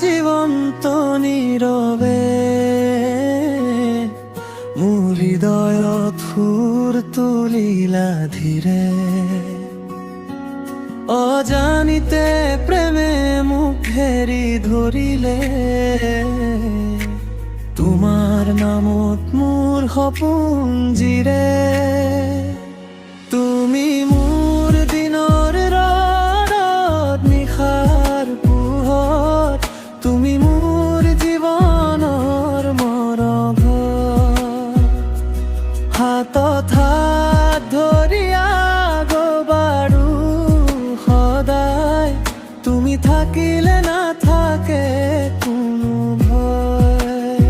জীবন্ত নীরবে মোৰ হৃদয়ত সুৰ তুলিলা ধীৰে অজানিতে প্ৰেমে মোক ঘেৰি ধৰিলে তোমাৰ নামত মোৰ সপোন জিৰে তুমি মোৰ দিনৰ ৰদত নিশাৰ পোহৰ তুমি মোৰ জীৱনৰ মৰঘৰ হাতত হাত ধৰি আগবাঢ়ো সদায় তুমি থাকিলে নাথাকে কোনো ভয়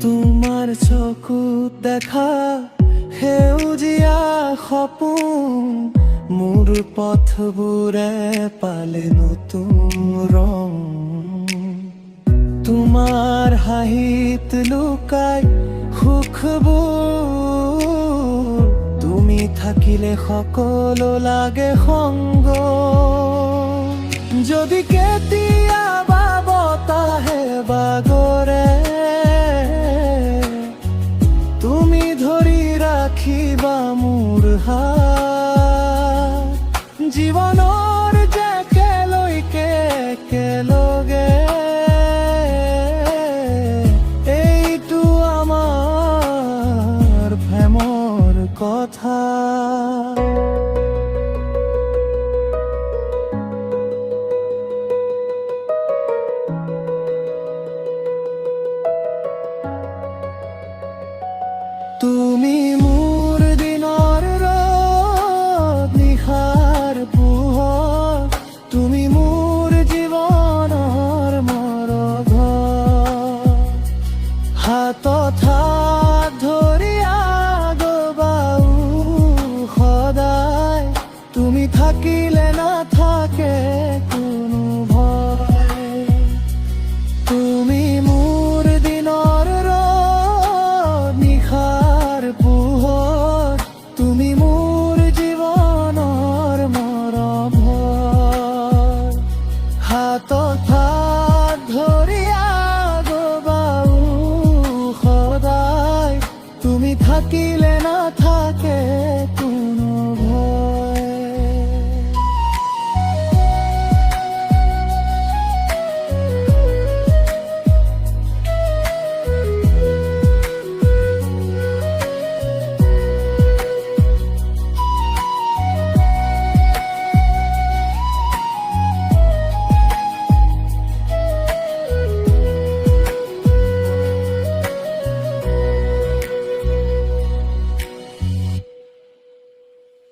তোমাৰ চকুত দেখা সেউজীয়া সপোন মোৰ পথবোৰে পালে নতুন ৰং তোমাৰ হাঁহিত লুকাই সুখবোৰ তুমি থাকিলে সকলো লাগে সংগ যদি কেতিয়াবা বতাহে বাগৰে তুমি ধৰি ৰাখিবা মোৰ হাত জীৱনৰ যেকেলৈকে একেলগে এইটো আমাৰ প্ৰেমৰ কথা তুমি মোৰ দিনৰ ৰদ নিশাৰ পোহৰ তুমি মোৰ জীৱনৰ মৰঘৰ হাতত হাত ধৰি আগবাঢ়ো সদায় তুমি থাকিলে নাথাকে